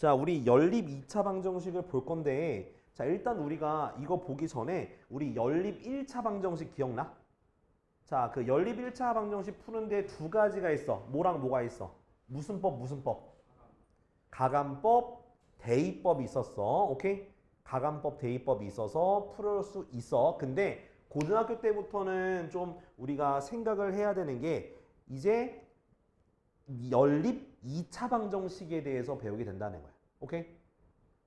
자, 우리 연립 2차 방정식을 볼 건데, 자, 일단 우리가 이거 보기 전에 우리 연립 1차 방정식 기억나? 자, 그 연립 1차 방정식 푸는데 두 가지가 있어. 뭐랑 뭐가 있어? 무슨 법, 무슨 법? 가감법, 대입법이 있었어. 오케이? 가감법, 대입법이 있어서 풀을 수 있어. 근데 고등학교 때부터는 좀 우리가 생각을 해야 되는 게 이제 연립 2차 방정식에 대해서 배우게 된다는 거야. 오케이?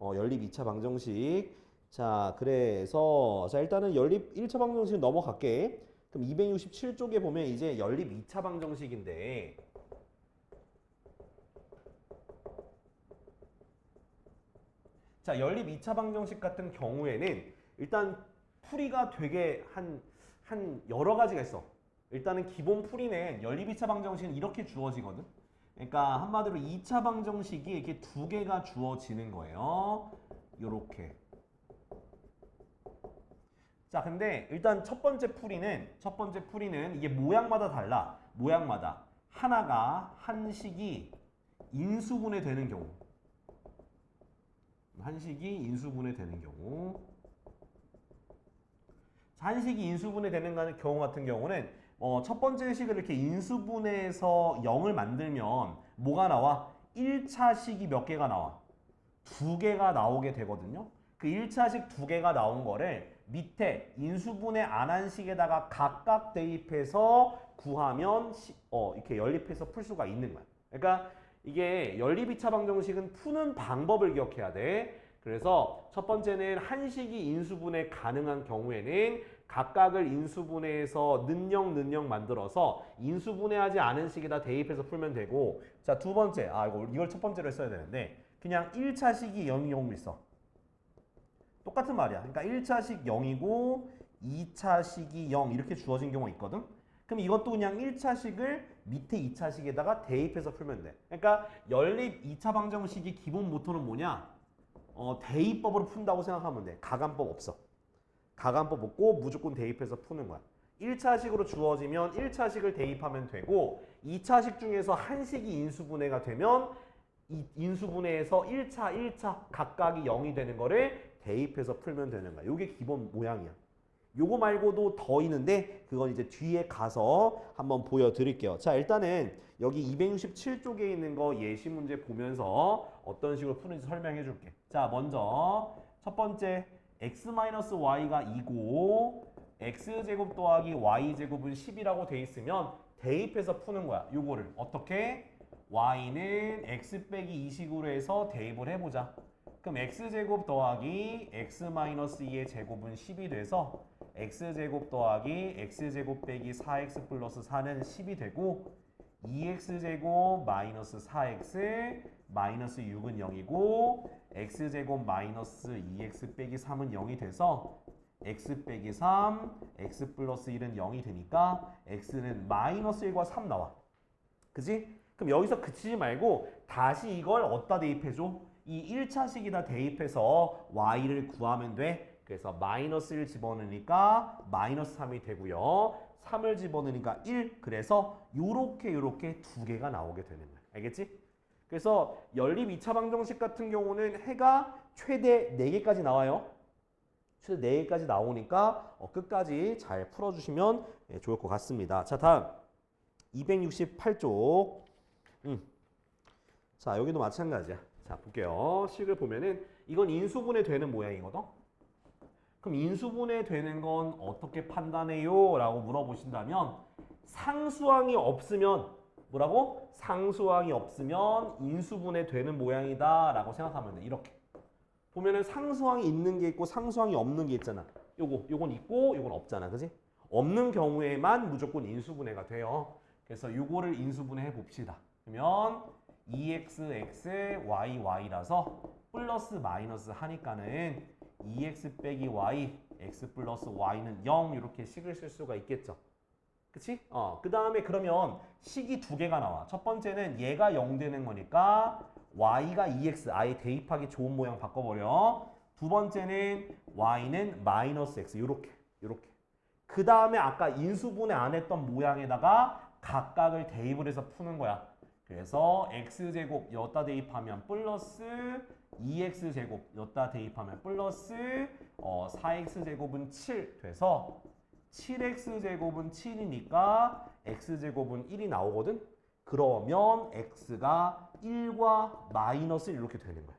연립 2차 방정식. 자, 그래서 자, 일단은 연립 1차 방정식 넘어갈게. 그럼 267쪽에 보면 이제 연립 2차 방정식인데 자, 연립 2차 방정식 같은 경우에는 일단 풀이가 되게 한 여러 가지가 있어. 일단은 기본 풀이는 연립 2차 방정식은 이렇게 주어지거든. 그러니까 한마디로 2차 방정식이 이렇게 두 개가 주어지는 거예요. 요렇게. 자, 근데 일단 첫 번째 풀이는 이게 모양마다 달라. 모양마다. 하나가 한식이 인수분해 되는 경우. 한식이 인수분해 되는 경우. 한식이 인수분해 되는 경우 같은 경우는 첫 번째 식을 이렇게 인수분해해서 0을 만들면 뭐가 나와? 1차 식이 몇 개가 나와? 두 개가 나오게 되거든요. 그 1차 식 두 개가 나온 거를 밑에 인수분해 안 한 식에다가 각각 대입해서 구하면 이렇게 연립해서 풀 수가 있는 거야. 그러니까 이게 연립 2차 방정식은 푸는 방법을 기억해야 돼. 그래서 첫 번째는 한식이 인수분해 가능한 경우에는 각각을 인수분해해서 는영 만들어서 인수분해하지 않은 식에다 대입해서 풀면 되고, 자, 두 번째, 이걸 첫 번째로 써야 되는데 그냥 1차 식이 0이 경우 있어. 똑같은 말이야. 그러니까 1차식 0이고 2차식이 0 이렇게 주어진 경우가 있거든. 그럼 이것도 그냥 1차식을 밑에 2차식에다가 대입해서 풀면 돼. 그러니까 연립 2차 방정식이 기본 모토는 뭐냐? 대입법으로 푼다고 생각하면 돼. 가감법 없어. 가감법 없고 무조건 대입해서 푸는 거야. 1차식으로 주어지면 1차식을 대입하면 되고 2차식 중에서 한식이 인수분해가 되면 이 인수분해에서 1차 각각이 0이 되는 거를 대입해서 풀면 되는 거야. 이게 기본 모양이야. 요거 말고도 더 있는데 그건 이제 뒤에 가서 한번 보여드릴게요. 자, 일단은 여기 267쪽에 있는 거 예시 문제 보면서 어떤 식으로 푸는지 설명해 줄게. 자, 먼저 첫 번째 x-y가 2고 x제곱 더하기 y제곱은 10이라고 돼 있으면 대입해서 푸는 거야. 요거를 어떻게? y는 x 빼기 2식으로 해서 대입을 해보자. 그럼 x제곱 더하기 x-2의 제곱은 10이 돼서 x제곱 더하기 x제곱 빼기 4x 플러스 4는 10이 되고 2x제곱 마이너스 4x 마이너스 6은 0이고 x제곱 마이너스 2x 빼기 3은 0이 돼서 x 빼기 3, x 플러스 1은 0이 되니까 x는 마이너스 1과 3 나와. 그지? 그럼 여기서 그치지 말고 다시 이걸 어디다 대입해줘? 이 1차식에다 대입해서 y를 구하면 돼. 그래서 마이너스 1 집어넣으니까 마이너스 3이 되고요. 3을 집어넣으니까 1. 그래서 요렇게 두 개가 나오게 되는 거야. 알겠지? 그래서 연립 2차 방정식 같은 경우는 해가 최대 4개까지 나와요. 최대 4개까지 나오니까 끝까지 잘 풀어주시면 좋을 것 같습니다. 자, 다음 268쪽. 자, 여기도 마찬가지야. 자, 볼게요. 식을 보면은 이건 인수분해 되는 모양이거든. 그럼 인수분해 되는 건 어떻게 판단해요? 라고 물어보신다면 상수항이 없으면 뭐라고? 상수항이 없으면 인수분해 되는 모양이다 라고 생각하면 돼. 이렇게 보면은 상수항이 있는 게 있고 상수항이 없는 게 있잖아. 요건 있고 요건 없잖아. 그지? 없는 경우에만 무조건 인수분해가 돼요. 그래서 요거를 인수분해 봅시다. 그러면 2xx y라서 플러스 마이너스 하니까는 2x 빼기 y x 플러스 y는 0 이렇게 식을 쓸 수가 있겠죠. 그치? 그 다음에 그러면 식이 두 개가 나와. 첫 번째는 얘가 0 되는 거니까 y가 2x 아예 대입하기 좋은 모양 바꿔버려. 두 번째는 y는 마이너스 x 요렇게 그 다음에 아까 인수분해 안 했던 모양에다가 각각을 대입을 해서 푸는 거야. 그래서 x제곱 여기다 대입하면 플러스 2x제곱 여기다 대입하면 플러스 4x제곱은 7 돼서 7x제곱은 7이니까 x제곱은 1이 나오거든? 그러면 x가 1과 마이너스 1 이렇게 되는 거야.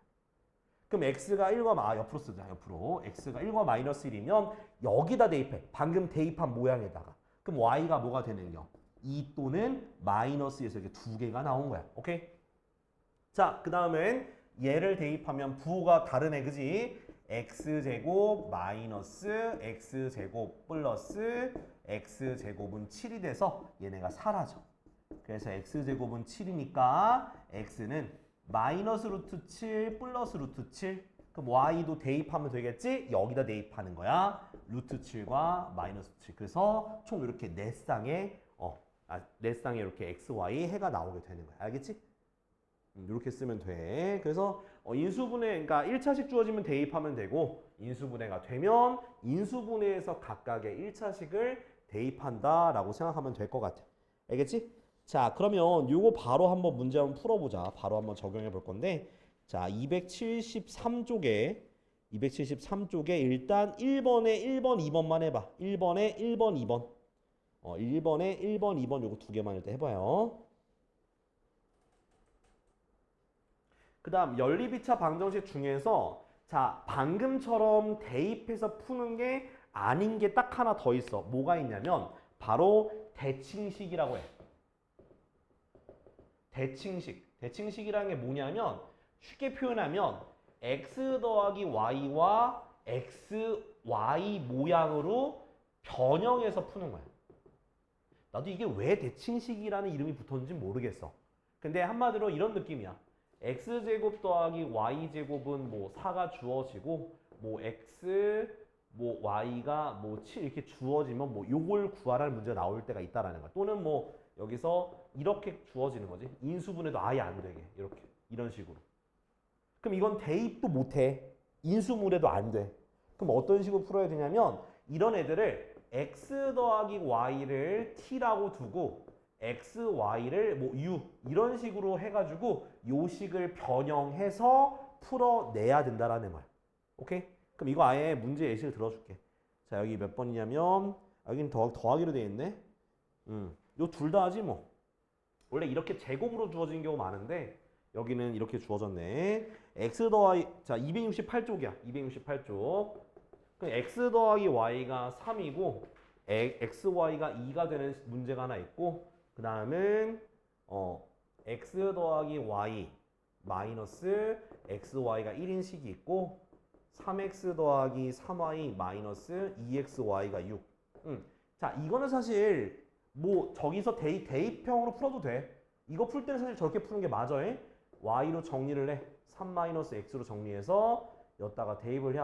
그럼 x가 1과 옆으로 쓰자. 옆으로. x가 1과 마이너스 1이면 여기다 대입해. 방금 대입한 모양에다가. 그럼 y가 뭐가 되는겨? 2 또는 마이너스에서 이렇게 두 개가 나온 거야. 오케이? 자, 그 다음엔 얘를 대입하면 부호가 다르네. 그지? x제곱 마이너스 x제곱 플러스 x제곱은 7이 돼서 얘네가 사라져. 그래서 x제곱은 7이니까 x는 마이너스 루트 7 플러스 루트 7. 그럼 y도 대입하면 되겠지? 여기다 대입하는 거야. 루트 7과 마이너스 7. 그래서 총 이렇게 네 쌍에 이렇게 x, y 해가 나오게 되는 거야. 알겠지? 이렇게 쓰면 돼. 그래서 인수분해, 그러니까 1차식 주어지면 대입하면 되고 인수분해가 되면 인수분해에서 각각의 1차식을 대입한다라고 생각하면 될 것 같아. 알겠지? 자, 그러면 요거 바로 한번 문제 한번 풀어보자. 바로 한번 적용해 볼 건데, 자, 273쪽에 일단 1번에 1번, 2번만 해봐. 1번에 1번, 2번. 1번에 1번, 2번 요거 두 개만 일단 해봐요. 그 다음 연립 2차 방정식 중에서 자, 방금처럼 대입해서 푸는 게 아닌 게 딱 하나 더 있어. 뭐가 있냐면 바로 대칭식이라고 해. 대칭식이라는 게 뭐냐면 쉽게 표현하면 x 더하기 y와 xy 모양으로 변형해서 푸는 거야. 나도 이게 왜 대칭식이라는 이름이 붙었는지 모르겠어. 근데 한마디로 이런 느낌이야. x제곱 더하기 y제곱은 뭐 4가 주어지고 뭐 x 뭐 y가 뭐 7 이렇게 주어지면 뭐 요걸 구하라는 문제가 나올 때가 있다라는 거야. 또는 뭐 여기서 이렇게 주어지는 거지. 인수분해도 아예 안 되게 이렇게 이런 식으로. 그럼 이건 대입도 못 해. 인수분해도 안 돼. 그럼 어떤 식으로 풀어야 되냐면 이런 애들을 x 더하기 y를 t라고 두고 x, y를 뭐 u 이런 식으로 해가지고 요 식을 변형해서 풀어내야 된다라는 거야. 오케이? 그럼 이거 아예 문제 예시를 들어줄게. 자, 여기 몇 번이냐면 여기는 더하기로 돼 있네. 요 둘 다 하지 뭐. 원래 이렇게 제곱으로 주어진 경우 많은데 여기는 이렇게 주어졌네. x 더하기 자 268쪽이야. 268쪽. 그럼 x 더하기 y가 3이고 xy가 2가 되는 문제가 하나 있고 그 다음은 x 더하기 y 마이너스 xy가 1인 식이 있고 3x 더하기 3y 마이너스 2xy가 6. 자, 이거는 사실 뭐 저기서 대입형으로 풀어도 돼. 이거 풀 때는 사실 저렇게 푸는 게 맞아. y로 정리를 해. 3-x로 정리해서 여기다가 대입을 해.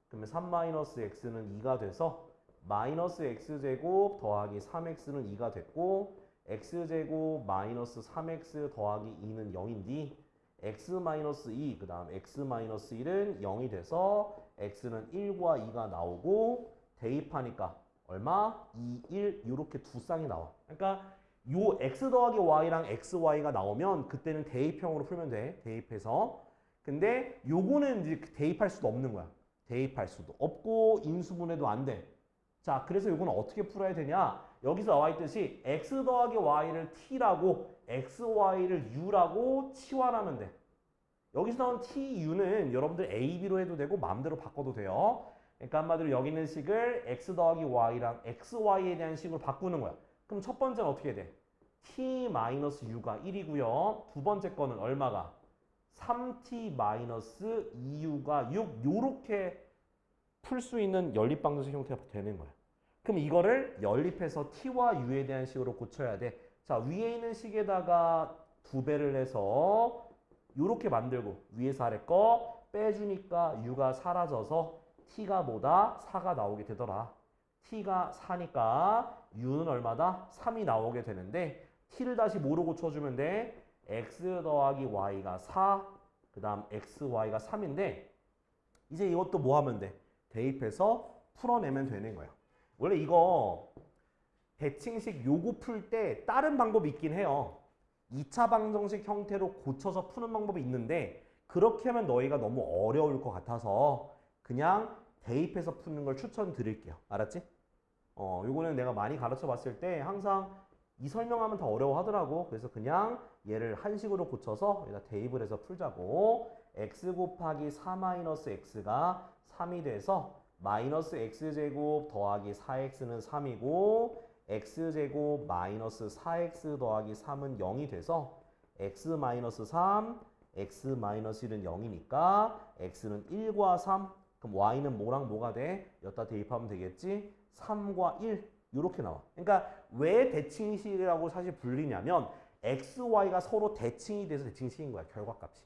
그러면 3-x는 2가 돼서 마이너스 x제곱 더하기 3x는 2가 됐고 x제곱 마이너스 3x 더하기 2는 0인데 x-2 그 다음 x-1은 0이 돼서 x는 1과 2가 나오고 대입하니까 얼마? 2, 1 이렇게 두 쌍이 나와. 그러니까 요 x 더하기 y랑 xy가 나오면 그때는 대입형으로 풀면 돼. 대입해서. 근데 요거는 이제 대입할 수도 없는 거야. 대입할 수도 없고 인수분해도 안 돼. 자, 그래서 요거는 어떻게 풀어야 되냐? 여기서 나와 있듯이 x 더하기 y를 t라고 xy를 u라고 치환하면 돼. 여기서 나온 t, u는 여러분들 a, b로 해도 되고 마음대로 바꿔도 돼요. 그러니까 한마디로 여기 있는 식을 x 더하기 y랑 xy에 대한 식으로 바꾸는 거야. 그럼 첫 번째는 어떻게 돼? t-u가 1이고요. 두 번째 거는 얼마가? 3t-2u가 6 요렇게 풀 수 있는 연립방정식 형태가 되는 거야. 그럼 이거를 연립해서 t와 u에 대한 식으로 고쳐야 돼. 자, 위에 있는 식에다가 2배를 해서 요렇게 만들고 위에서 아래 거 빼주니까 u가 사라져서 t가 뭐다? 4가 나오게 되더라. t가 4니까 u는 얼마다? 3이 나오게 되는데 t를 다시 뭐로 고쳐주면 돼? x 더하기 y가 4, 그 다음 xy가 3인데 이제 이것도 뭐 하면 돼? 대입해서 풀어내면 되는 거야. 원래 이거 대칭식 요거 풀 때 다른 방법이 있긴 해요. 2차 방정식 형태로 고쳐서 푸는 방법이 있는데 그렇게 하면 너희가 너무 어려울 것 같아서 그냥 대입해서 푸는 걸 추천드릴게요. 알았지? 요거는 내가 많이 가르쳐 봤을 때 항상 이 설명하면 더 어려워하더라고. 그래서 그냥 얘를 한식으로 고쳐서 여기다 대입을 해서 풀자고. x 곱하기 4 마이너스 x가 3이 돼서 마이너스 x제곱 더하기 4x는 3이고 x제곱 마이너스 4x 더하기 3은 0이 돼서 x 마이너스 3, x 마이너스 1은 0이니까 x는 1과 3, 그럼 y는 뭐랑 뭐가 돼? 여기다 대입하면 되겠지? 3과 1 이렇게 나와. 그러니까 왜 대칭식이라고 사실 불리냐면 x, y가 서로 대칭이 돼서 대칭식인 거야. 결과값이.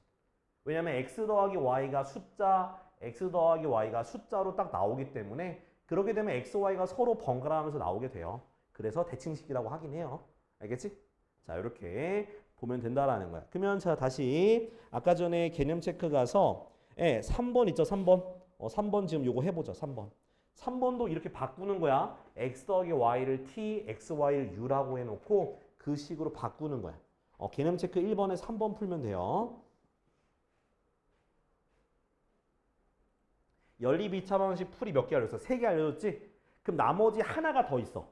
왜냐면 x 더하기 y가 숫자, x 더하기 y가 숫자로 딱 나오기 때문에 그렇게 되면 x, y가 서로 번갈아가면서 나오게 돼요. 그래서 대칭식이라고 하긴 해요. 알겠지? 자, 이렇게 보면 된다라는 거야. 그러면 자, 다시 아까 전에 개념 체크 가서 3번 있죠, 3번. 3번 지금 요거 해보죠, 3번. 3번도 이렇게 바꾸는 거야. x 더하기 y를 t, x, y를 u라고 해놓고 그 식으로 바꾸는 거야. 개념 체크 1번에 3번 풀면 돼요. 연립 2차 방정식 풀이 몇 개 알려줬어? 3개 알려줬지? 그럼 나머지 하나가 더 있어.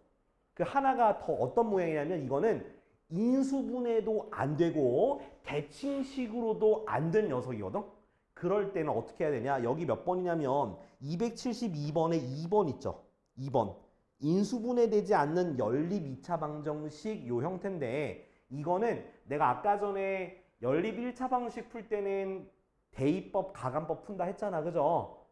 그 하나가 더 어떤 모양이냐면 이거는 인수분해도 안 되고 대칭식으로도 안 된 녀석이거든? 그럴 때는 어떻게 해야 되냐? 여기 몇 번이냐면 272번에 2번 있죠? 2번. 인수분해되지 않는 연립 2차 방정식 요 형태인데 이거는 내가 아까 전에 연립 1차 방정식 풀 때는 대입법, 가감법 푼다 했잖아. 그죠?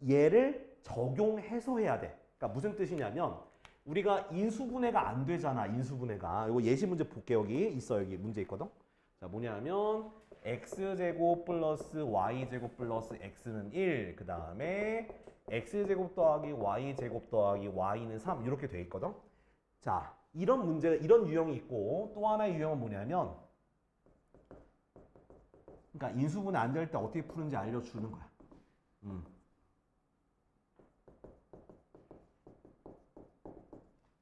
얘를 적용해서 해야 돼. 그러니까 무슨 뜻이냐면 우리가 인수분해가 안 되잖아. 인수분해가. 이거 예시 문제 볼게. 여기 있어. 여기 문제 있거든. 자, 뭐냐면 x제곱 플러스 y제곱 플러스 x는 1. 그 다음에 x제곱 더하기 y제곱 더하기 y는 3. 이렇게 돼 있거든. 자, 이런 문제, 이런 유형이 있고 또 하나의 유형은 뭐냐면 그러니까 인수분해 안 될 때 어떻게 푸는지 알려주는 거야.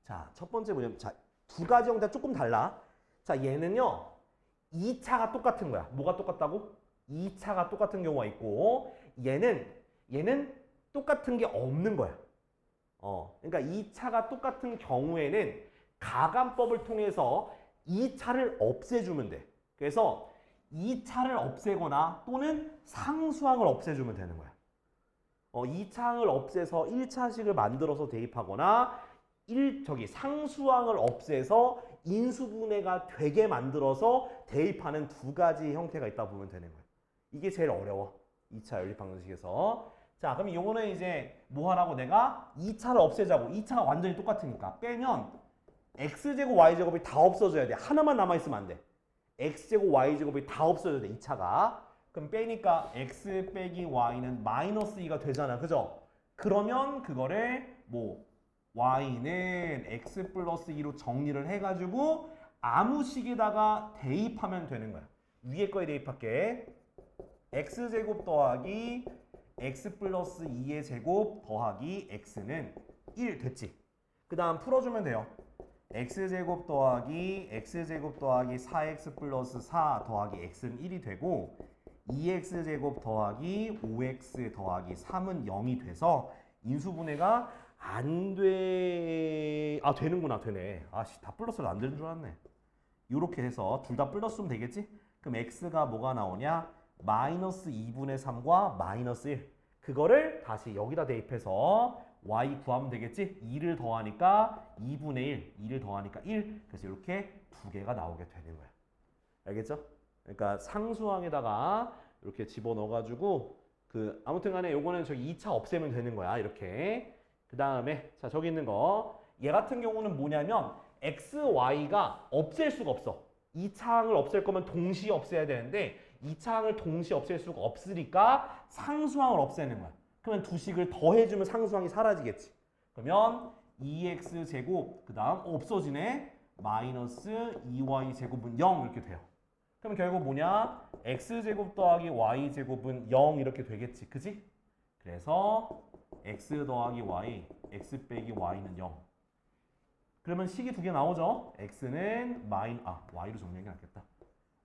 자, 첫 번째 뭐냐면 자, 두 가지 형태가 조금 달라. 자, 얘는요. 2차가 똑같은 거야. 뭐가 똑같다고? 2차가 똑같은 경우가 있고 얘는 똑같은 게 없는 거야. 그러니까 2차가 똑같은 경우에는 가감법을 통해서 2차를 없애주면 돼. 그래서 2차를 없애거나 또는 상수항을 없애주면 되는 거야. 2차항을 없애서 1차식을 만들어서 대입하거나 상수항을 없애서 인수분해가 되게 만들어서 대입하는 두 가지 형태가 있다 보면 되는 거예요. 이게 제일 어려워. 2차 연립 방정식에서. 자, 그럼 요거는 이제 뭐 하라고 내가 2차를 없애자고. 2차가 완전히 똑같으니까. 빼면 x제곱 y제곱이 다 없어져야 돼. 하나만 남아있으면 안 돼. x제곱 y제곱이 다 없어져야 돼. 2차가. 그럼 빼니까 x 빼기 y는 마이너스 2가 되잖아. 그죠? 그러면 그거를 뭐 y는 x 플러스 2로 정리를 해가지고 아무 식에다가 대입하면 되는 거야. 위에 거에 대입할게. x제곱 더하기 x 플러스 2의 제곱 더하기 x는 1 됐지? 그 다음 풀어주면 돼요. x제곱 더하기 x제곱 더하기 4x 플러스 4 더하기 x는 1이 되고 2x제곱 더하기 5x 더하기 3은 0이 돼서 인수분해가 안 돼. 아, 되는구나. 되네. 아씨, 다 플러스로 안 되는 줄 알았네. 이렇게 해서 둘 다 플러스면 되겠지? 그럼 x가 뭐가 나오냐? 마이너스 2분의 3과 마이너스 1. 그거를 다시 여기다 대입해서 y 구하면 되겠지? 2를 더하니까 2분의 1. 2를 더하니까 1. 그래서 이렇게 두 개가 나오게 되는 거야. 알겠죠? 그러니까 상수항에다가 이렇게 집어넣어가지고 아무튼 간에 요거는 저기 2차 없애면 되는 거야. 이렇게. 그 다음에 자, 저기 있는 거. 얘 같은 경우는 뭐냐면 x, y가 없앨 수가 없어. 2차항을 없앨 거면 동시에 없애야 되는데 2차항을 동시에 없앨 수가 없으니까 상수항을 없애는 거야. 그러면 두 식을 더해주면 상수항이 사라지겠지. 그러면 2x 제곱 그 다음 없어지네. 마이너스 2y 제곱은 0 이렇게 돼요. 그럼 결국 뭐냐? x 제곱 더하기 y 제곱은 0 이렇게 되겠지. 그지? 그래서 x 더하기 y, x 빼기 y는 0. 그러면 식이 두 개 나오죠? x는 y로 정리하는 게 낫겠다.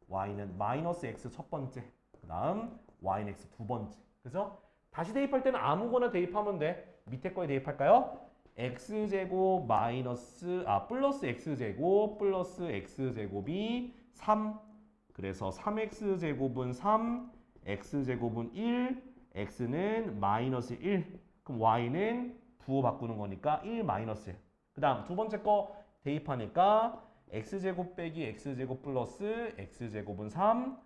y는 마이너스 x 첫 번째, 그 다음 y는 x 두 번째. 그죠? 다시 대입할 때는 아무거나 대입하면 돼. 밑에 거에 대입할까요? x제곱 플러스 x제곱 플러스 x제곱이 3. 그래서 3x제곱은 3, x제곱은 1, x는 마이너스 1. 그럼 y는 부호 바꾸는 거니까 1 마이너스 1. 그 다음 두 번째 거 대입하니까 x제곱 빼기 x제곱 플러스 x제곱은 3,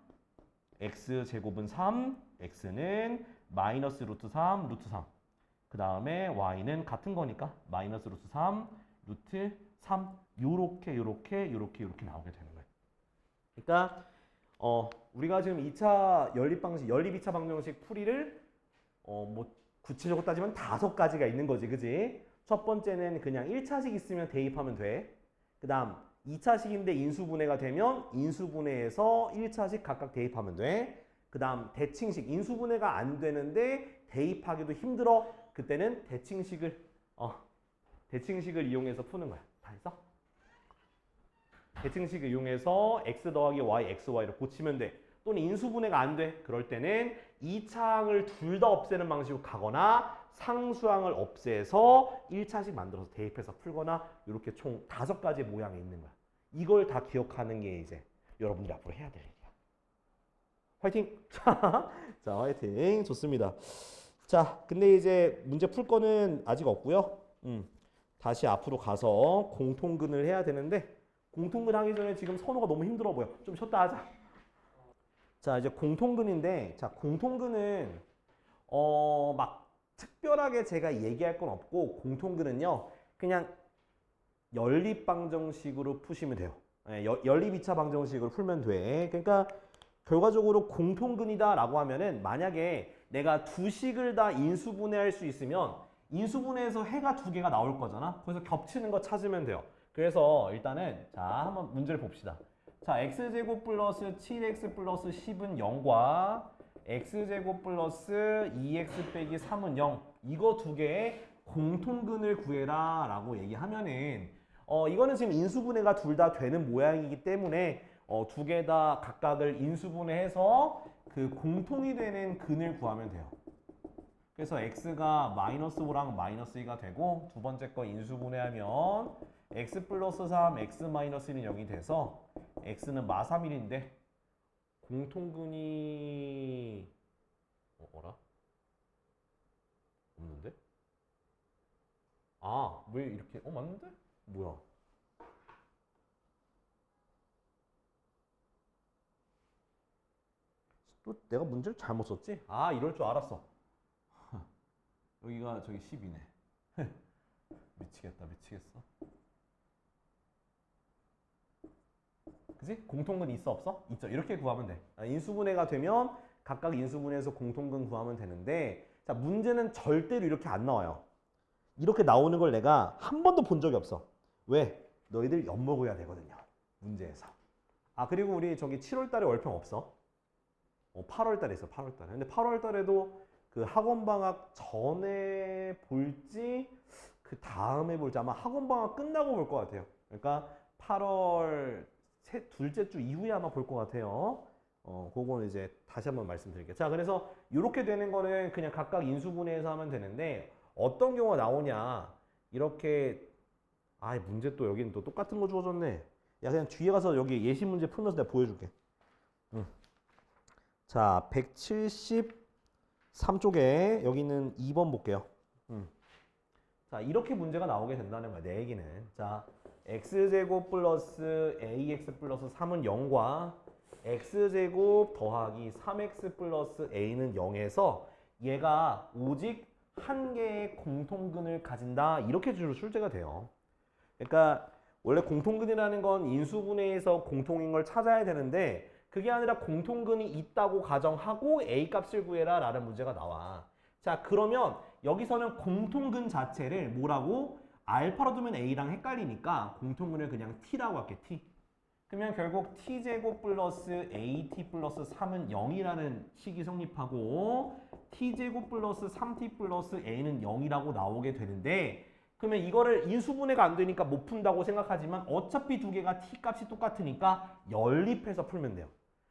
x제곱은 3, x는 마이너스 루트 3, 루트 3. 그 다음에 y는 같은 거니까 마이너스 루트 3, 루트 3. 요렇게 나오게 되는 거예요. 그러니까 우리가 지금 2차 연립 2차 방정식 풀이를 뭐 구체적으로 따지면 5가지가 있는 거지. 그지? 첫 번째는 그냥 1차식 있으면 대입하면 돼. 그 다음 2차식인데 인수분해가 되면 인수분해에서 1차식 각각 대입하면 돼. 그 다음 대칭식, 인수분해가 안 되는데 대입하기도 힘들어. 그때는 대칭식을 이용해서 푸는 거야. 다 했어? 대칭식을 이용해서 x 더하기 y, xy를 고치면 돼. 또는 인수분해가 안 돼. 그럴 때는 2차항을 둘 다 없애는 방식으로 가거나 상수항을 없애서 1차식 만들어서 대입해서 풀거나 이렇게 총 5가지 모양이 있는 거야. 이걸 다 기억하는 게 이제 여러분들이 앞으로 해야 될 일이야. 화이팅! 자, 화이팅! 좋습니다. 자, 근데 이제 문제 풀 거는 아직 없고요. 다시 앞으로 가서 공통근을 해야 되는데 공통근 하기 전에 지금 선호가 너무 힘들어 보여. 좀 쉬었다 하자. 자, 이제 공통근인데, 자, 공통근은 막 특별하게 제가 얘기할 건 없고 공통근은요 그냥 연립 방정식으로 푸시면 돼요. 연립 2차 방정식으로 풀면 돼. 그러니까 결과적으로 공통근이다 라고 하면은 만약에 내가 두 식을 다 인수분해할 수 있으면 인수분해에서 해가 2개가 나올 거잖아. 그래서 겹치는 거 찾으면 돼요. 그래서 일단은 자 한번 문제를 봅시다. 자, x제곱 플러스 7x 플러스 10은 0과 x제곱 플러스 2x 빼기 3은 0. 이거 두 개의 공통근을 구해라 라고 얘기하면은 이거는 지금 인수분해가 둘 다 되는 모양이기 때문에 두 개 다 각각을 인수분해해서 그 공통이 되는 근을 구하면 돼요. 그래서 x가 마이너스 5랑 마이너스 2가 되고 두 번째 거 인수분해하면 x 플러스 3, x 마이너스 1은 0이 돼서 x는 마3일인데 공통근이 어라? 없는데? 아, 왜 이렇게 맞는데? 뭐야? 또 내가 문제를 잘못 썼지? 아, 이럴 줄 알았어. 여기가 저기 10이네. 미치겠다, 미치겠어. 그치? 공통근 있어, 없어? 있죠. 이렇게 구하면 돼. 인수분해가 되면 각각 인수분해해서 공통근 구하면 되는데, 자, 문제는 절대로 이렇게 안 나와요. 이렇게 나오는 걸 내가 한 번도 본 적이 없어. 왜? 너희들 엿먹어야 되거든요. 문제에서. 아, 그리고 우리 저기 7월 달에 월평 없어. 8월 달에 있어, 8월 달에. 근데 8월 달에도 그 학원 방학 전에 볼지, 그 다음에 볼지 아마 학원 방학 끝나고 볼 것 같아요. 그러니까 8월 둘째 주 이후에 아마 볼 것 같아요. 그거는 이제 다시 한번 말씀드릴게요. 자, 그래서 이렇게 되는 거는 그냥 각각 인수분해해서 하면 되는데 어떤 경우가 나오냐. 이렇게 문제 또 여기는 또 똑같은 거 주어졌네. 야, 그냥 뒤에 가서 여기 예시 문제 풀면서 내가 보여줄게. 자, 173쪽에 여기는 2번 볼게요. 자, 이렇게 문제가 나오게 된다는 거야, 내 얘기는. 자, x제곱 플러스 ax 플러스 3은 0과 x제곱 더하기 3x 플러스 a는 0에서 얘가 오직 한 개의 공통근을 가진다. 이렇게 주로 출제가 돼요. 그러니까 원래 공통근이라는 건 인수분해에서 공통인 걸 찾아야 되는데 그게 아니라 공통근이 있다고 가정하고 a 값을 구해라 라는 문제가 나와. 자, 그러면 여기서는 공통근 자체를 뭐라고? 알파로 두면 a랑 헷갈리니까 공통근을 그냥 t라고 할게, t. 그러면 결국 t제곱 플러스 at 플러스 3은 0이라는 식이 성립하고 t제곱 플러스 3t 플러스 a는 0이라고 나오게 되는데 그러면 이거를 인수분해가 안 되니까 못 푼다고 생각하지만 어차피 두 개가 t 값이 똑같으니까 연립해서 풀면 돼요.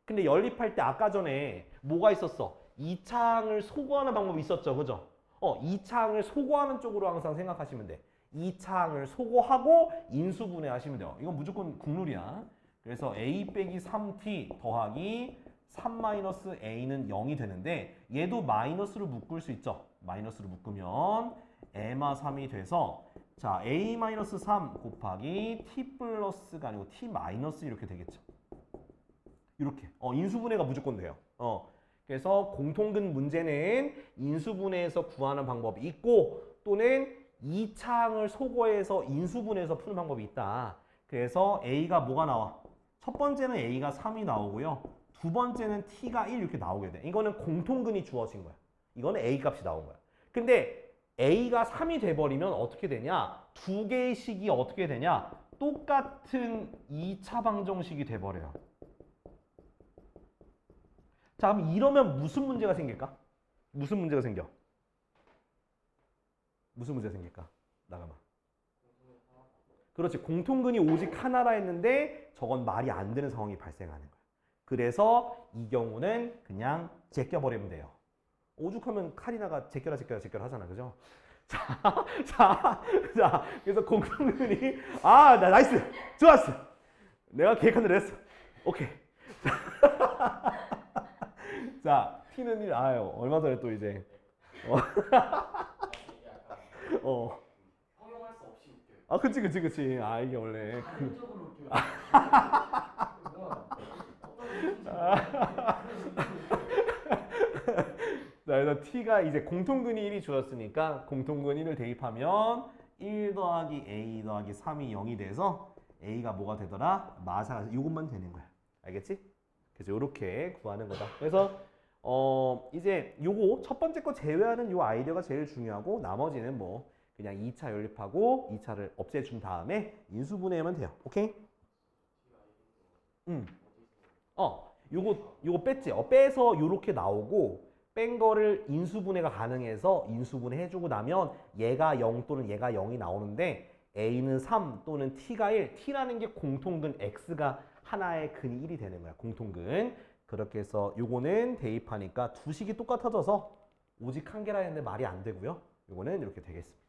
근데 연립할 때 아까 전에 뭐가 있었어? 2차항을 소거하는 방법이 있었죠. 그죠? 2차항을 소거하는 쪽으로 항상 생각하시면 돼. 2차항을 소거하고 인수분해 하시면 돼요. 이건 무조건 국룰이야. 그래서 a 빼기 3t 더하기 3-a는 0이 되는데 얘도 마이너스로 묶을 수 있죠. 마이너스로 묶으면 m아 3이 돼서 자 a-3 곱하기 t 플러스가 아니고 t 마이너스 이렇게 되겠죠. 이렇게 인수분해가 무조건 돼요. 그래서 공통근 문제는 인수분해에서 구하는 방법이 있고 또는 2차항을 소거해서 인수분해해서 푸는 방법이 있다. 그래서 a가 뭐가 나와? 첫 번째는 a가 3이 나오고요. 두 번째는 t가 1 이렇게 나오게 돼. 이거는 공통근이 주어진 거야. 이거는 a 값이 나온 거야. 근데 a가 3이 돼버리면 어떻게 되냐? 두 개의 식이 어떻게 되냐? 똑같은 2차 방정식이 돼버려요. 자, 그럼 이러면 무슨 문제가 생길까? 무슨 문제가 생겨? 무슨 문제가 생길까? 나가봐. 그렇지. 공통근이 오직 하나라 했는데 저건 말이 안 되는 상황이 발생하는 거야. 그래서 이 경우는 그냥 제껴버리면 돼요. 오죽하면 카리나가 제껴라 하잖아. 그죠? 자, 그래서 공통근이 나이스! 좋았어! 내가 계획한 대로 했어. 오케이. 자, T는 1, 얼마 전에 또 이제 허용할 수 없이 웃겨요. 그치. 이게 원래 단적으로 웃겨요. 자, 그래서 T가 이제 공통근이 1이 주었으니까 공통근 1을 대입하면 1 더하기 A 더하기 3이 0이 돼서 A가 뭐가 되더라? 마사가 이것만 되는 거야. 알겠지? 그래서 이렇게 구하는 거다. 그래서 이제 요거 첫 번째 거 제외하는 요 아이디어가 제일 중요하고 나머지는 뭐 그냥 2차 연립하고 2차를 없애준 다음에 인수분해하면 돼요. 오케이? 요거 뺐지? 빼서 요렇게 나오고 뺀 거를 인수분해가 가능해서 인수분해 해주고 나면 얘가 0 또는 얘가 0이 나오는데 A는 3 또는 T가 1. T라는 게 공통근 X가 하나의 근이 1이 되는 거야. 공통근. 그렇게 해서 요거는 대입하니까 두 식이 똑같아져서 오직 한 개라 했는데 말이 안 되고요. 요거는 이렇게 되겠습니다.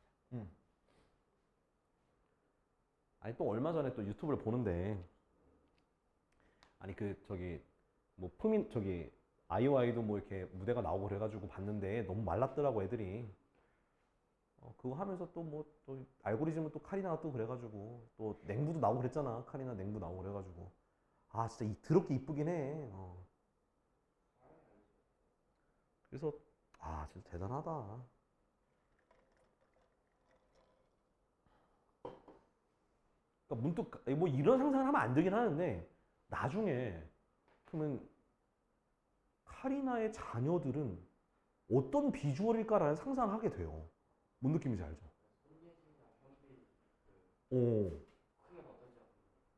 아니 또 얼마 전에 또 유튜브를 보는데 아니 뭐 아이오아이도 뭐 이렇게 무대가 나오고 그래가지고 봤는데 너무 말랐더라고 애들이. 그거 하면서 또 알고리즘은 또 카리나가 또 그래가지고 또 냉부도 나오고 그랬잖아. 카리나 냉부 나오고 그래가지고 진짜 더럽게 이쁘긴 해. 그래서 진짜 대단하다. 그러니까 문득 뭐 이런 상상을 하면 안 되긴 하는데 나중에 그러면 카리나의 자녀들은 어떤 비주얼일까라는 상상을 하게 돼요. 뭔 느낌인지 알죠?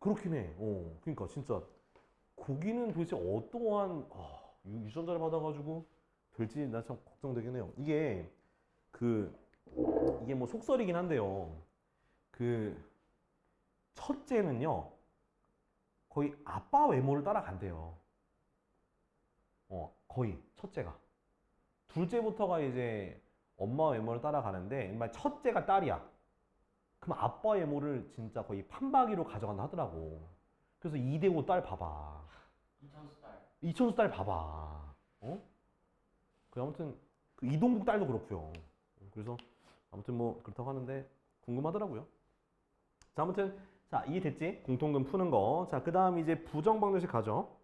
그렇긴 해. 그러니까 진짜 거기는 도대체 어떠한 유전자를 받아가지고 될지 나 참 걱정되긴 해요. 이게 뭐 속설이긴 한데요. 첫째는요 거의 아빠 외모를 따라간대요. 거의 첫째가. 둘째부터가 이제 엄마 외모를 따라가는데 정말 첫째가 딸이야. 그럼 아빠 외모를 진짜 거의 판박이로 가져간다 하더라고. 그래서 이대호 딸 봐봐. 이천수 딸 봐봐. 아무튼 이동국 딸도 그렇고요. 그래서 아무튼 뭐 그렇다고 하는데 궁금하더라고요. 자, 아무튼 이해됐지? 공통근 푸는 거. 자, 그다음 이제 부정방정식 가죠.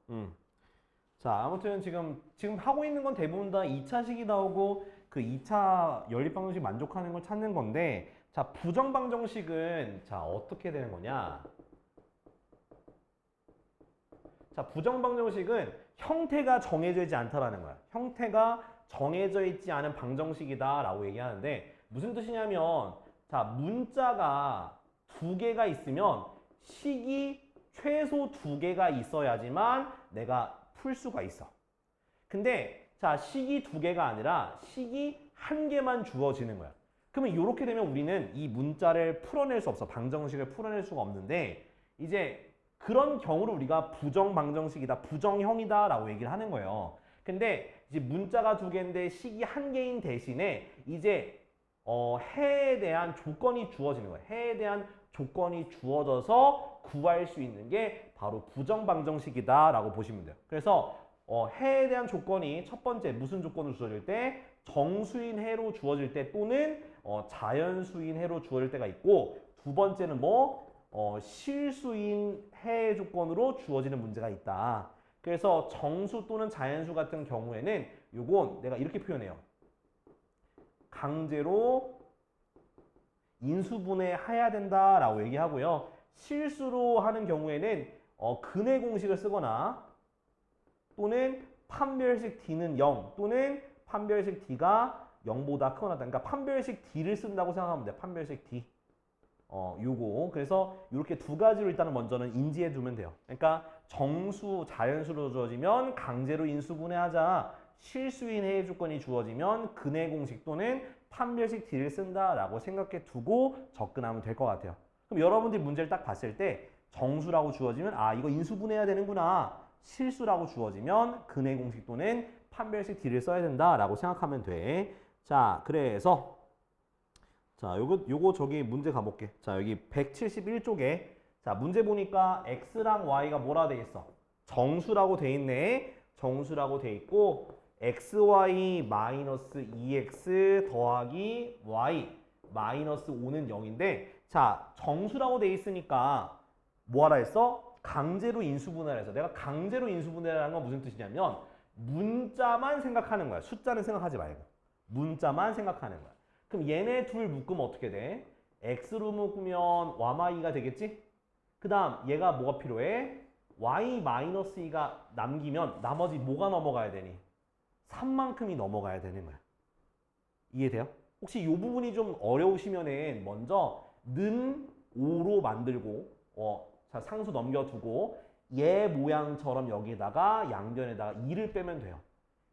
자, 아무튼 지금 하고 있는 건 대부분 다 2차식이 나오고 그 2차 연립방정식 만족하는 걸 찾는 건데, 자, 부정방정식은 어떻게 되는 거냐? 자, 부정방정식은 형태가 정해져 있지 않다라는 거야. 형태가 정해져 있지 않은 방정식이다라고 얘기하는데 무슨 뜻이냐면 문자가 두 개가 있으면 식이 최소 두 개가 있어야지만 내가 풀 수가 있어. 근데 식이 두 개가 아니라 식이 한 개만 주어지는 거야. 그러면 이렇게 되면 우리는 이 문자를 풀어낼 수 없어. 방정식을 풀어낼 수가 없는데 이제 그런 경우를 우리가 부정방정식이다, 부정형이다 라고 얘기를 하는 거예요. 근데 이제 문자가 두 개인데 식이 한 개인 대신에 이제 해에 대한 조건이 주어지는 거예요. 해에 대한 조건이 주어져서 구할 수 있는 게 바로 부정방정식이다 라고 보시면 돼요. 그래서 해에 대한 조건이 첫 번째 무슨 조건으로 주어질 때? 정수인 해로 주어질 때 또는 자연수인 해로 주어질 때가 있고, 두 번째는 실수인 해 조건으로 주어지는 문제가 있다. 그래서 정수 또는 자연수 같은 경우에는 요건 내가 이렇게 표현해요. 강제로 인수분해해야 된다라고 얘기하고요. 실수로 하는 경우에는 근해 공식을 쓰거나 또는 판별식 D는 0 또는 판별식 D가 0보다 크거나 그러니까 판별식 D를 쓴다고 생각하면 돼요. 판별식 D. 요거. 그래서 이렇게 두 가지로 일단은 먼저는 인지해 두면 돼요. 그러니까 정수, 자연수로 주어지면 강제로 인수분해하자. 실수인 해의 조건이 주어지면 근해 공식 또는 판별식 D를 쓴다라고 생각해 두고 접근하면 될 것 같아요. 그럼 여러분들이 문제를 딱 봤을 때 정수라고 주어지면 아 이거 인수분해해야 되는구나. 실수라고 주어지면 근해 공식 또는 판별식 D를 써야 된다라고 생각하면 돼. 자, 그래서 자, 요거 저기 문제 가볼게. 자, 여기 171쪽에 자, 문제 보니까 x랑 y가 뭐라 돼 있어? 정수라고 돼 있네. 정수라고 돼 있고 xy 마이너스 2x 더하기 y 마이너스 5는 0인데 자, 정수라고 돼 있으니까 뭐 하라 했어? 강제로 인수분해를 해서 내가 강제로 인수분해라는 건 무슨 뜻이냐면 문자만 생각하는 거야. 숫자는 생각하지 말고 문자만 생각하는 거야. 그럼 얘네 둘 묶으면 어떻게 돼? x로 묶으면 y가 되겠지? 그 다음 얘가 뭐가 필요해? y-2가 남기면 나머지 뭐가 넘어가야 되니? 3만큼이 넘어가야 되는 거야. 이해돼요? 혹시 이 부분이 좀 어려우시면은 먼저 는 5로 만들고 자 상수 넘겨두고 얘 모양처럼 여기다가 양변에다가 2를 빼면 돼요.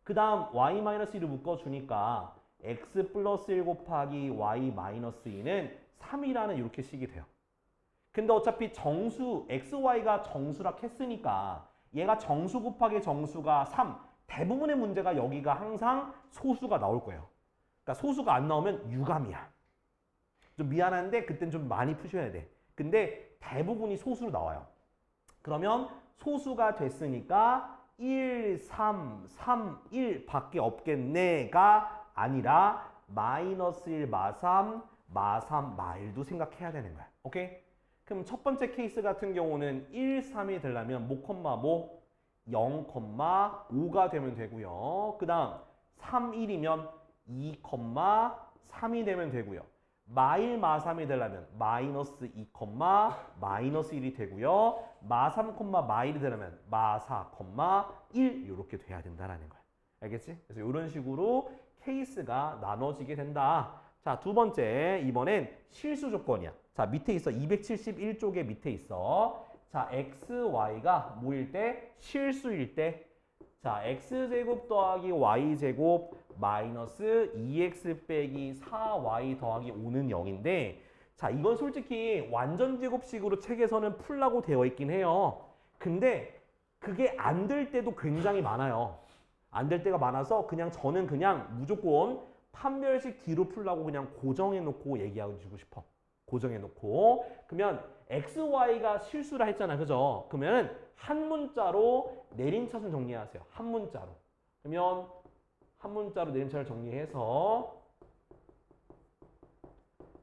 그 다음 y-1을 묶어주니까 x 플러스 1 곱하기 y 마이너스 2는 3이라는 이렇게 식이 돼요. 근데 어차피 정수 xy가 정수라 했으니까 얘가 정수 곱하기 정수가 3 대부분의 문제가 여기가 항상 소수가 나올 거예요. 그러니까 소수가 안 나오면 유감이야. 좀 미안한데 그땐 좀 많이 푸셔야 돼. 근데 대부분이 소수로 나와요. 그러면 소수가 됐으니까 1, 3, 3, 1 밖에 없겠네가 아니라 마이너스 1, 마3, 마3, 마1도 생각해야 되는 거야. 오케이? 그럼 첫 번째 케이스 같은 경우는 1, 3이 되려면 뭐, 0, 5가 되면 되고요. 그 다음 3, 1이면 2, 3이 되면 되고요. 마1, 마3이 되려면 마이너스 2, 마이너스 1이 되고요. 마3, 마1이 되려면 마4, 1 이렇게 돼야 된다라는 거야. 알겠지? 그래서 이런 식으로 케이스가 나눠지게 된다. 자, 두 번째 이번엔 실수 조건이야. 자, 밑에 있어. 271쪽에 밑에 있어. 자, x, y가 뭐일 때? 실수일 때. 자, x제곱 더하기 y제곱 마이너스 2x 빼기 4y 더하기 5는 0인데 자, 이건 솔직히 완전 제곱식으로 책에서는 풀라고 되어 있긴 해요. 근데 그게 안 될 때도 굉장히 많아요. 안 될 때가 많아서 저는 그냥 무조건 판별식 D로 풀라고 그냥 고정해 놓고 얘기하고 주고 싶어. 고정해 놓고. 그러면 x, y가 실수라 했잖아. 그죠? 그러면 한 문자로 내림차순 정리하세요. 한 문자로. 그러면 한 문자로 내림차를 정리해서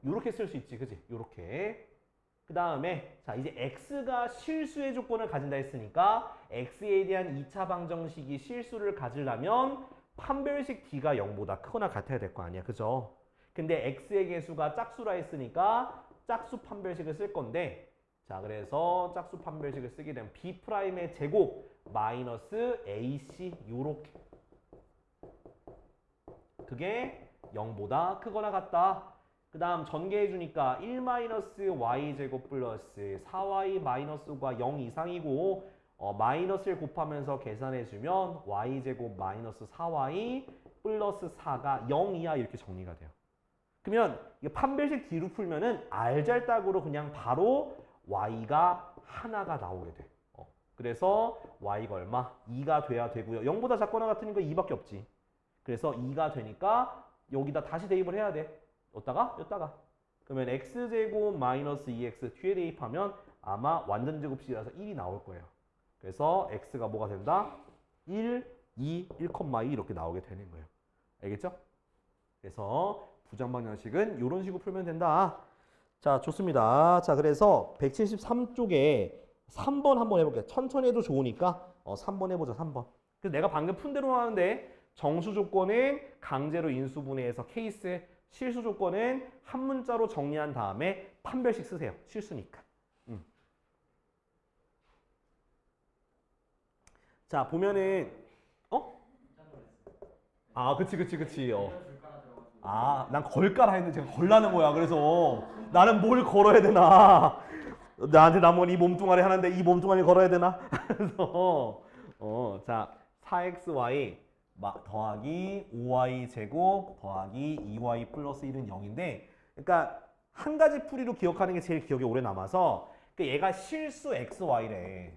이렇게 쓸 수 있지. 그지? 이렇게. 그 다음에 자 이제 x가 실수의 조건을 가진다 했으니까 x에 대한 2차 방정식이 실수를 가지려면 판별식 D가 0보다 크거나 같아야 될 거 아니야. 그죠? 근데 x의 개수가 짝수라 했으니까 짝수 판별식을 쓸 건데 자 그래서 짝수 판별식을 쓰게 되면 b'의 제곱 마이너스 ac 요렇게 그게 0보다 크거나 같다. 그 다음 전개해 주니까 1-y제곱 플러스 4y-가 0 이상이고 마이너스를 곱하면서 계산해 주면 y제곱 마이너스 4y 플러스 4가 0 이하 이렇게 정리가 돼요. 그러면 판별식 D로 풀면은 알잘딱으로 그냥 바로 y가 하나가 나오게 돼. 그래서 y가 얼마? 2가 돼야 되고요. 0보다 작거나 같으니까 2밖에 없지. 그래서 2가 되니까 여기다 다시 대입을 해야 돼. 여기다가. 그러면 x제곱 마이너스 2x 뒤에 대입하면 아마 완전 제곱식이라서 1이 나올 거예요. 그래서 x가 뭐가 된다? 1, 2, 1,2 이렇게 나오게 되는 거예요. 알겠죠? 그래서 부정방정식은 이런 식으로 풀면 된다. 자, 좋습니다. 자, 그래서 173쪽에 3번 한번 해볼게요. 천천히 해도 좋으니까 3번 해보자, 3번. 그래서 내가 방금 푼 대로 하는데 정수 조건은 강제로 인수분해해서 케이스, 실수 조건은 한 문자로 정리한 다음에 판별식 쓰세요. 실수니까. 자, 보면은 그치. 난 걸까라 했는데 제가 걸라는 거야. 그래서 나는 뭘 걸어야 되나? 나한테 남은 이 몸뚱아리 하는데 이 몸뚱아리 걸어야 되나? 그래서 자, 4xy 더하기 5y 제곱 더하기 2y 플러스 1은 0인데, 그러니까 한 가지 풀이로 기억하는 게 제일 기억에 오래 남아서, 그러니까 얘가 실수 xy래.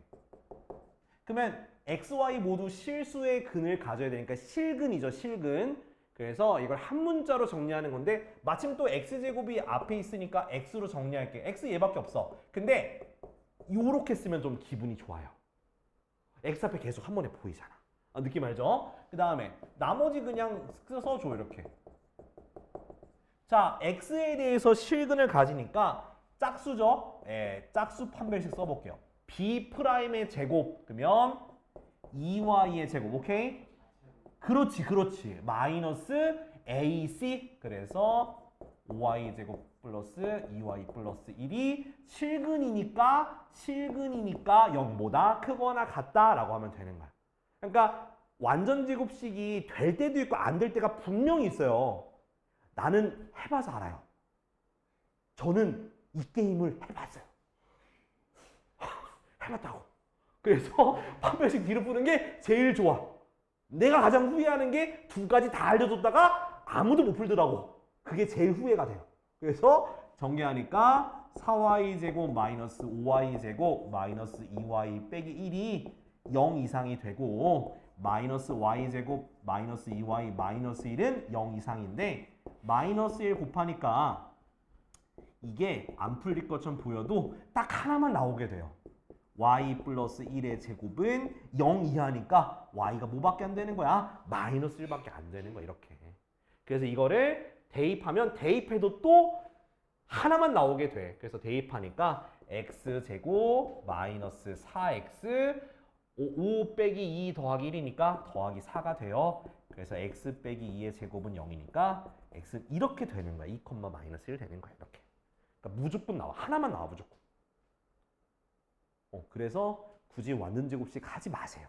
그러면 xy 모두 실수의 근을 가져야 되니까 실근이죠, 실근. 그래서 이걸 한 문자로 정리하는 건데, 마침 또 x제곱이 앞에 있으니까 x로 정리할게. x 얘밖에 없어. 근데 요렇게 쓰면 좀 기분이 좋아요. x 앞에 계속 한 번에 보이잖아. 느낌 알죠? 그 다음에 나머지 그냥 써줘, 이렇게. 자, x에 대해서 실근을 가지니까 짝수죠? 짝수 판별식 써볼게요. b'의 제곱, 그러면 2y의 제곱, 오케이? 그렇지. 마이너스 ac, 그래서 5y 제곱 플러스 2y 플러스 1이 실근이니까 0보다 크거나 같다라고 하면 되는 거야. 그러니까 완전 제곱식이 될 때도 있고 안 될 때가 분명히 있어요. 나는 해봐서 알아요. 저는 이 게임을 해봤어요. 해봤다고. 그래서 판별식 뒤로 푸는 게 제일 좋아. 내가 가장 후회하는 게 두 가지 다 알려줬다가 아무도 못 풀더라고. 그게 제일 후회가 돼요. 그래서 정리하니까 4y제곱 마이너스 5y제곱 마이너스 2y 빼기 1이 0 이상이 되고, 마이너스 y제곱 마이너스 2y 마이너스 1은 0 이상인데, 마이너스 1 곱하니까 이게 안 풀릴 것처럼 보여도 딱 하나만 나오게 돼요. y 플러스 1의 제곱은 0 이하니까 y가 뭐밖에 안 되는 거야? 마이너스 1밖에 안 되는 거야, 이렇게. 그래서 이거를 대입하면 대입해도 또 하나만 나오게 돼. 그래서 대입하니까 x제곱 마이너스 4x 5 빼기 2 더하기 1이니까 더하기 4가 돼요. 그래서 x 빼기 2의 제곱은 0이니까 x 이렇게 되는 거야. 2, 마이너스 1 되는 거야, 이렇게. 그러니까 무조건 나와. 하나만 나와, 무조건. 그래서 굳이 완전 제곱식 하지 마세요.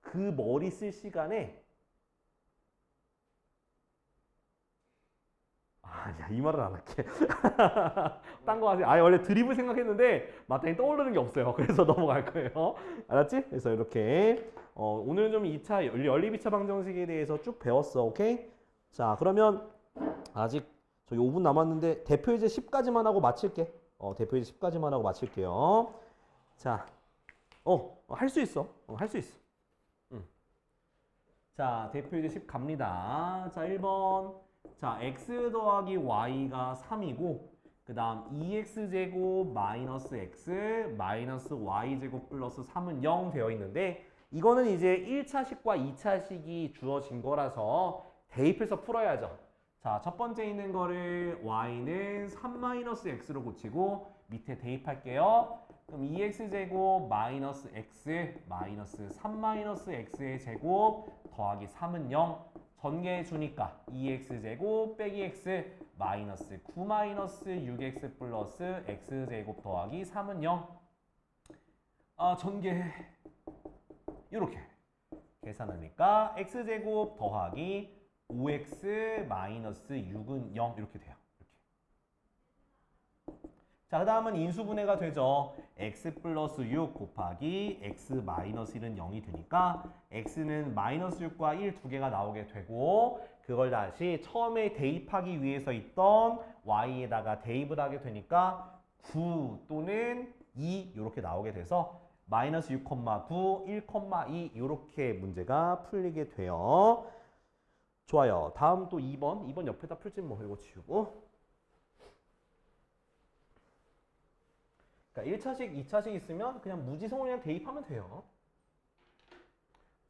그 머리 쓸 시간에 아니야, 이 말은 안 할게. 딴 거 하세요. 원래 드립을 생각했는데 마땅히 떠오르는 게 없어요. 그래서 넘어갈 거예요. 알았지? 그래서 이렇게 오늘은 좀 2차 연립 2차 방정식에 대해서 쭉 배웠어. 오케이? 자, 그러면 아직 저희 5분 남았는데 대표 이제 10까지만 하고 마칠게. 대표 이제 10까지만 하고 마칠게요. 자, 할 수 있어. 할 수 있어. 자, 대표 이제 10 갑니다. 자, 1번. 자, x 더하기 y가 3이고, 그 다음 2x제곱 마이너스 x 마이너스 y제곱 플러스 3은 0 되어 있는데, 이거는 이제 1차식과 2차식이 주어진 거라서 대입해서 풀어야죠. 자, 첫 번째 있는 거를 y는 3-x로 고치고 밑에 대입할게요. 그럼 2x제곱 마이너스 x 마이너스 3-x의 제곱 더하기 3은 0 전개해 주니까 2x제곱 빼기 x 마이너스 9-6x 플러스 x제곱 더하기 3은 0 전개해. 이렇게 계산하니까 x제곱 더하기 5x 마이너스 6은 0 이렇게 돼요. 자, 그 다음은 인수분해가 되죠. x 플러스 6 곱하기 x 마이너스 1은 0이 되니까 x는 마이너스 6과 1 두 개가 나오게 되고, 그걸 다시 처음에 대입하기 위해서 있던 y에다가 대입을 하게 되니까 9 또는 2 이렇게 나오게 돼서 마이너스 6,9, 1,2 이렇게 문제가 풀리게 돼요. 좋아요. 다음 또 2번. 2번 옆에다 풀지 뭐 이거 지우고. 그러니까 1차식, 2차식 있으면 그냥 무지성을 그냥 대입하면 돼요.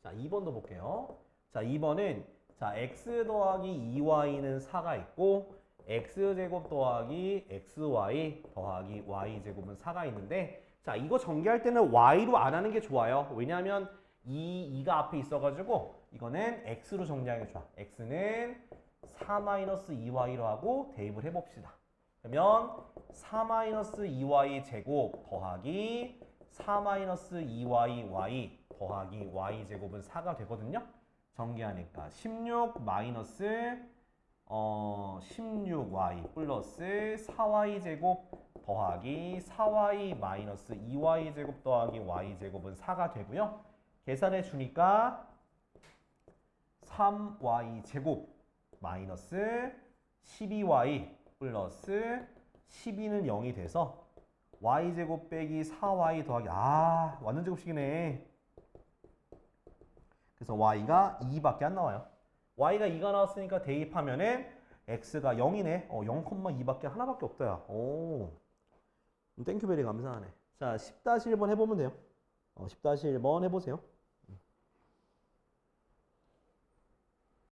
자, 2번도 볼게요. 자, 2번은 자, x 더하기 2y는 4가 있고 x제곱 더하기 xy 더하기 y제곱은 4가 있는데 자, 이거 전개할 때는 y로 안 하는 게 좋아요. 왜냐하면 2가 앞에 있어가지고 이거는 x로 정리하는 게 좋아. x는 4-2y로 하고 대입을 해봅시다. 그러면 4-2y 제곱 더하기 4-2y 더하기 y제곱은 4가 되거든요. 전개하니까 16 마이너스 16y 플러스 4y 제곱 더하기 4y 마이너스 2y 제곱 더하기 y 제곱은 4가 되고요. 계산해 주니까 3y 제곱 마이너스 12y 플러스 12는 0이 돼서 y 제곱 빼기 4y 더하기 완전 제곱식이네. 그래서 y가 2밖에 안 나와요. y가 2가 나왔으니까 대입하면은 x가 0이네. 0,2밖에 하나밖에 없다. 야. 오. 땡큐베리 감사하네. 자, 10-1번 해보면 돼요. 10-1번 해보세요.